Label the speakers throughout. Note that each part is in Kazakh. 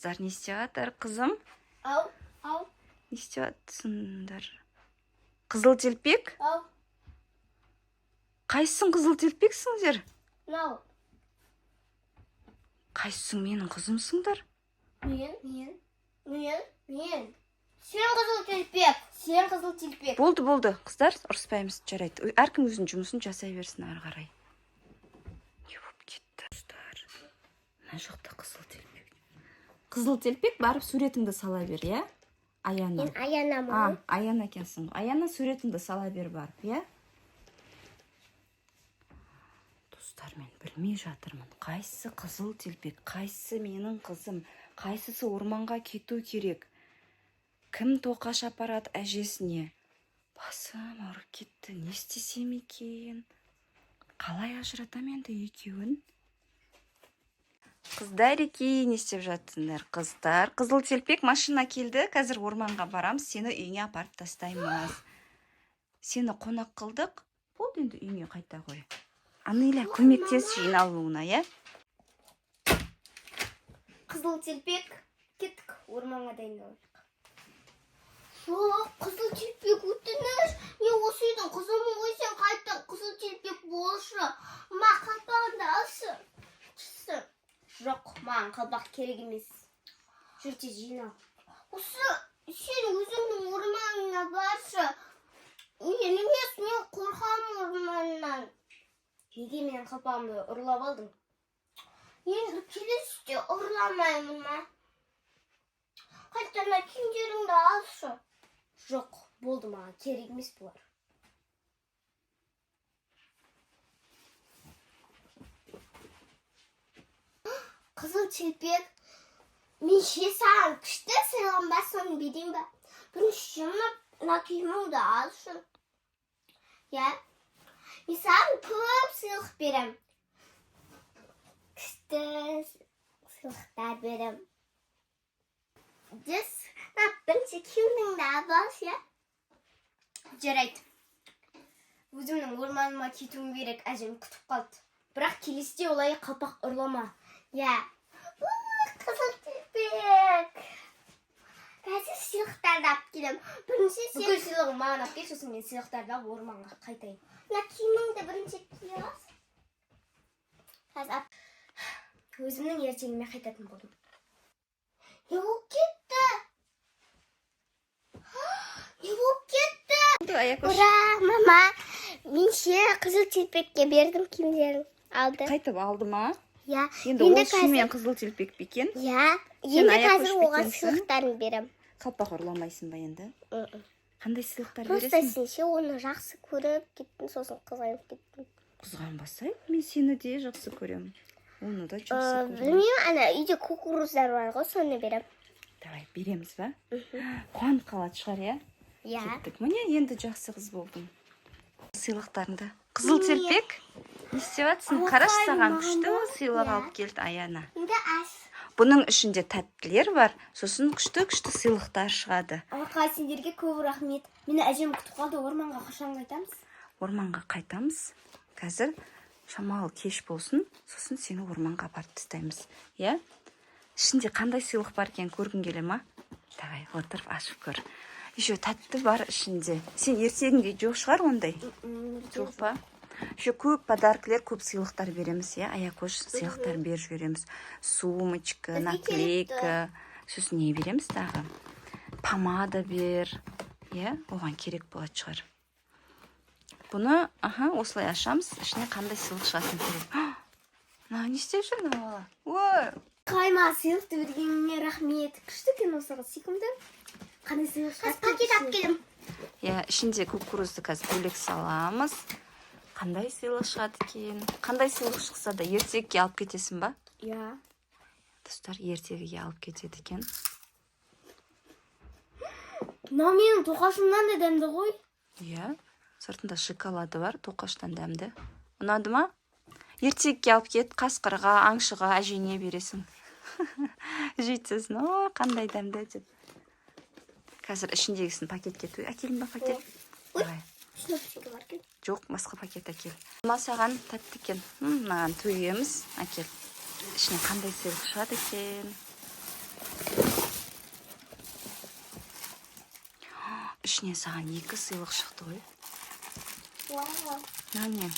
Speaker 1: Қыздар не істеп жатыр, қызым?
Speaker 2: Ау.
Speaker 1: Не істеп жатсыңдар? Қызыл телпек?
Speaker 2: Ау.
Speaker 1: Қайсың қызыл телпексіңдер?
Speaker 2: Мынау.
Speaker 1: Қайсың менің қызымсыңдар?
Speaker 2: Мен. Сен қызыл телпек.
Speaker 1: Болды. Қыздар, ұрыспаймыз, жарайды. Әркім өзінің жұмысын жасай берсін ары қарай. Не болып кетті, қыздар? Мына жақта қызыл телпек. Қызыл телпек барып суретіңді сала бер, иә? Аяна.
Speaker 2: Мен Аянамын.
Speaker 1: Аяна екенсің. Аяна суретіңді сала бер барып, иә? Достар, мен білмей жатырмын. Қайсысы қызыл телпек, қайсысы менің қызым, қайсысы орманға кету керек? Кім тоқаш апарады әжесіне? Басым ауырып кетті. Не істесем екен? Қалай ажыратам енді екеуін? Қыздар екен, не істеп жатсыңдар? Қыздар, қызыл телпек машина келді. Қазір орманға барамыз, сені үйіңе апарып тастаймыз. Сені қонақ қылдық. Болды, енді үйіңе қайта қой. Аныйла, көмектес жиналуына, иә?
Speaker 2: Қызыл телпек. Кеттік, орманға дайындалайық. Жоқ, қызыл телпек өтініш. Мен осы үйдің қызымын ғой, сен қайттан қызыл телпек болшы. Ма қалпағында алшы. Жоқ, маған қалпақ керек емес. Жүрте жинал. Осы сен өзіңнің орманыңа баршы. Мен емес, мен қорқамын орманнан. Неге менің қалпағымды ұрлап алдың? Енді келесіде ұрламаймын ма? Қайтана киімдеріңді алшы. Жоқ, болды, маған керек емес бұлар. Қызыл телпек, мен саған күшті сыйланбасын берейін ба? Бірінші мына киіміңді алшы. Я? Мен саған көп сыйлық берем. Күшті сыйлықтар берем. Бірінші киіміңді алшы, я? Жарайды. Өзімнің орманыма кетуім керек, әжем күтіп қалды. Бірақ келесіде олай қалпақ ұрлама. Я. Қызыл телпек. Қазір сыйлықтарды алып келем. Бірінші сен... Бүкіл сыйлығын маған алып кел, сосын мен сыйлықтарды алып орманға қайтайын. Мына киіміңді бірінші кие аласың. Қазір алып. Өзімнің ертеңіме қайтатын болдым. Не болып кетті? Не болып кетті? Ура, мама. Мен қызыл телпекке бердім киімдерін. Алды.
Speaker 1: Қайтып алды ма?
Speaker 2: Я.
Speaker 1: Енді ол шынымен қызыл телпек бе екен?
Speaker 2: Я. Енді қазір оған сыйлықтарын берем.
Speaker 1: Қалпақ ұрламайсың ба енді? Қандай сыйлықтар бересің?
Speaker 2: Просто сен ше оны жақсы көріп кеттің, сосын қызғанып кеттің.
Speaker 1: Қызғанбасай, мен сені де жақсы көремін. Оны да жақсы көремін.
Speaker 2: Білмеймін, ана үйде кукуруздар бар ғой, соны берем.
Speaker 1: Давай, береміз ба? Қуанып қалады шығар, иә?
Speaker 2: Я.
Speaker 1: Кеттік. Міне, енді жақсы қыз болдың. Сыйлықтарыңды. Қызыл телпек? Не істеп жатсың? Қарашы, саған күшті сыйлық алып келді Аяна.
Speaker 2: Енді ас.
Speaker 1: Бұның ішінде тәттілер бар, сосын күшті сыйлықтар шығады.
Speaker 2: Алқа, сендерге көп рахмет. Мені әжем күтіп қалды, орманға қашан қайтамыз?
Speaker 1: Орманға қайтамыз. Қазір шамалы кеш болсын, сосын сені орманға апарып тастаймыз. Иә? Ішінде қандай сыйлық бар екен көргің келе ма? Давай, отырып ашып көр. Еще тәтті бар ішінде. Сен ертегіңде жоқ шығар ондай? Жоқ па? Еще көп подаркілер, көп сыйлықтар береміз, иә? Аякош сыйлықтар беріп жібереміз. Сумочка, наклейка. Сосын не береміз тағы? Помада бер. Иә? Оған керек болады шығар. Бұны, осылай ашамыз. Ішіне қандай сыйлық шығасын керек. Не істеп жүр бала? Ой!
Speaker 2: Қайма сыйлықты бергеніңе рахмет. Күшті екен осы қыз, сүйкімді. Қандай сыйлық шығады? Пакет алып келем.
Speaker 1: Иә, ішінде кукурузды қазір бөлек саламыз. Қандай сыйлық шығады екен? Қандай сыйлық шықса да ертегіге алып кетесің ба?
Speaker 2: Иә.
Speaker 1: Достар, ертегіге алып кетеді екен.
Speaker 2: Мынау менің тоқашымнан да дәмді ғой.
Speaker 1: Иә, сыртында шоколады бар, тоқаштан дәмді. Ұнады ма? Ертегіге алып кет, қасқырға, аңшыға, әжеңе бересің. Жейтсізін, қандай дәмді деп. Қазір ішіндегісін пакетке той. Әкелін ба пакет? Давай. Жоқ, басқа пакет әкел. Мына саған тәтті екен. Мынаған төгеміз. Әкел. Ішіне қандай сыйлық шығады екен. ішінен саған 2 сыйлық шықты ғой.
Speaker 2: Вау.
Speaker 1: Нәне.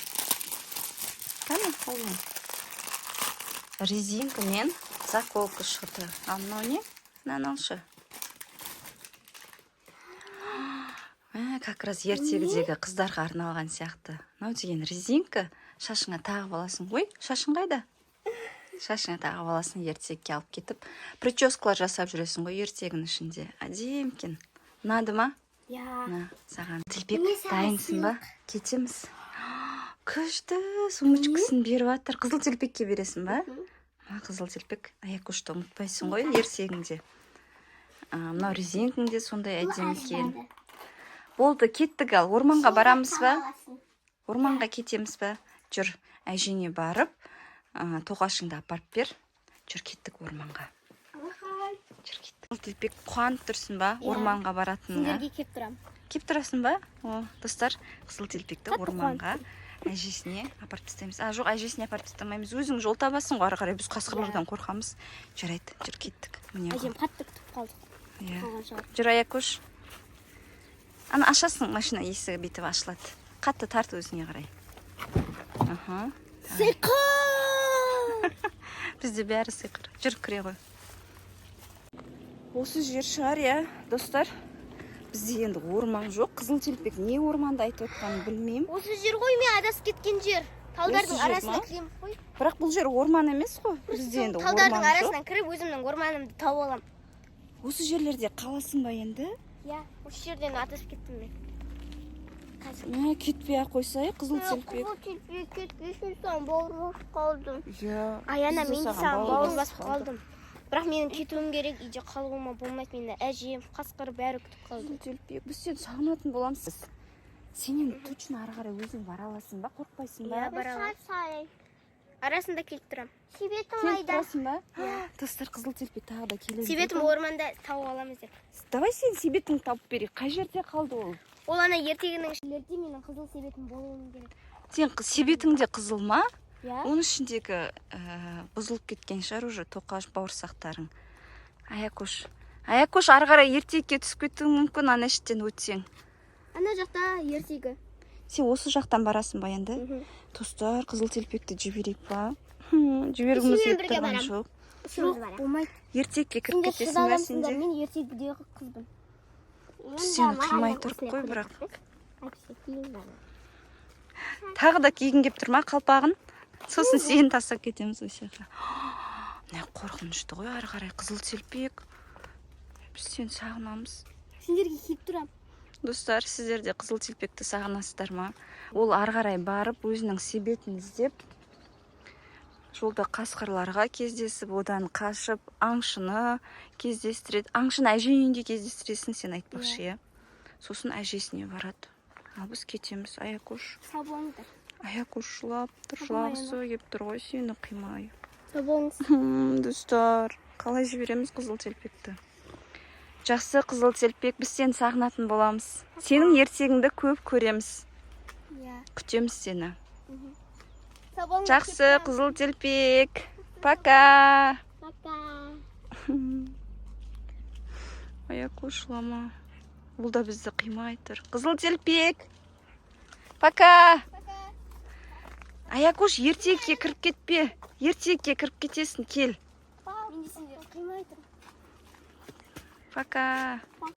Speaker 1: Кәне, қолын. Резинка мен заколка шықты. Ал мынау не? Мынаны алшы. Как раз ертегідегі қыздарға арналған сияқты. Мынау деген резинка. Шашыңа тағып аласың ғой. Шашың қайда? Шашыңа тағып аласың, ертекке алып кетіп. Прическалар жасап жүресің ғой ертегінің ішінде. Әдемі екен. Ұнады ма?
Speaker 2: Я.
Speaker 1: Саған. Тілпек, дайынсың ба? Кетеміз. Күшті сумочкасын беріп жатыр. Қызыл телпекке бересің ба? Қызыл телпек. Аякөшті ұмытпайсың ғой ертегіңде. Мынау резинкіңде сондай әдемі екен. Болды, кеттік ал. Орманға барамыз ба? Орманға кетеміз ба? Жүр, әжене барып, тоқашыңды апарып бер. Жүр, кеттік орманға. Жүр, кеттік. Қызыл телпек қуанып тұрсың ба? Орманға баратыныңа.
Speaker 2: Сендерге кеп тұрам.
Speaker 1: Кеп тұрасың ба? Достар, қызыл телпекті орманға әжесіне апарып тастаймыз. Жоқ, әжесіне апарып тастамаймыз. Өзің жол табасың ғой, ары қарай біз қасқырлардан қорқамыз. Жарайды, жүр, кеттік.
Speaker 2: Әжем қатты күтіп қалды.
Speaker 1: Жүр, Аякөш. Ана ашасың, машина есігі бетіп ашылады. Қатты тарт өзіне қарай.
Speaker 2: Сиқыр!
Speaker 1: Бізде бәрі сиқыр. Жүр, кіре ғой. Осы жер шығар, я, достар. Бізде енді орман жоқ. Қызыл телпек не орманды айтып отқанын білмеймін.
Speaker 2: Осы жер ғой, мен адасып кеткен жер. Талдардың арасына кірем ғой.
Speaker 1: Бірақ бұл жер орман емес қой. Бізде енді орман жоқ.
Speaker 2: Талдардың арасынан кіріп, өзімнің орманымды тауып алам.
Speaker 1: Осы жерлерде қаласың ба енді?
Speaker 2: Я, осы жерден адасып кеттім мен.
Speaker 1: Кетпей ақ қойсай, қызыл телпек.
Speaker 2: Қызыл телпек кетпесін, саған бауырым басып қалдым.
Speaker 1: Аяна,
Speaker 2: мен де саған бауырым басып қалдым. Бірақ менің кетуім керек, үйде қалуыма болмайды. Мені әжем, қасқыр бәрі күтіп қалды.
Speaker 1: Қызыл телпек, біз сені сағынатын боламыз. Сен енді точно ары қарай өзің бара аласың ба, қорықпайсың ба?
Speaker 2: Бара аласың. Арасында келіп тұрам. Себетім
Speaker 1: Келіп
Speaker 2: айда.
Speaker 1: тұрасың ба? Достар, қызыл телпек тағы да келеді.
Speaker 2: Себетім орманда тауып аламыз деп.
Speaker 1: Давай сен себетіңді тауып берейік. Қай жерде қалды ол?
Speaker 2: Ол ана ертегінің ішінде менің қызыл себетім болуым керек.
Speaker 1: Сен себетіңде қызыл ма?
Speaker 2: Я.
Speaker 1: Оның ішіндегі бұзылып кеткен шығар уже тоқаш бауырсақтарың. Аякөш. Аякөш, ары қарай ертекке түсіп кетуің мүмкін, ана іштен өтсең.
Speaker 2: Ана жақта ертегі.
Speaker 1: Сен осы жақтан барасың ба енді? Достар, қызыл телпекті жіберейік ба? Жібергіміз келіп тұрған жоқ.
Speaker 2: Жоқ, болмайды.
Speaker 1: Ертекке кіріп кетесің бе сенде?
Speaker 2: Мен ертегідегі қызбын.
Speaker 1: Сені қимай тұрып қой, бірақ. Тағы да кигің кеп тұр ма қалпағын? Сосын сені тастап кетеміз осы жаққа. Не қорқынышты ғой, ары қарай қызыл телпек. Біз сені сағынамыз.
Speaker 2: Сендерге кеп тұрам.
Speaker 1: Достар, сіздер де қызыл телпекті сағынасыздар ма? Ол ары қарай барып, өзінің себетін іздеп, жолда қасқырларға кездесіп, одан қашып, аңшыны кездестіреді. Аңшыны әженің үйінде кездестіресің, сен айтпақшы, иә. Сосын әжесіне барады. Ал біз кетеміз, Аякөш.
Speaker 2: Сау болыңыздар.
Speaker 1: Аякөш жылап тұр, жылағысы кеп тұр ғой, сені қимай.
Speaker 2: Сау болыңыз.
Speaker 1: Достар, қалай жібереміз қызыл телпекті? Жақсы, қызыл телпек, біз сені сағынатын боламыз. Сенің ертегіңді көп көреміз. Күтеміз сені. Жақсы, қызыл телпек. Пока.
Speaker 2: Пока.
Speaker 1: Аякөш жылама. Бұл да бізді қимай тұр. Қызыл телпек. Пока. Аякөш, ертекке кіріп кетпе. Ертекке кіріп кетесің, кел.
Speaker 2: Мен де сендер қимай тұрмын.
Speaker 1: Пока.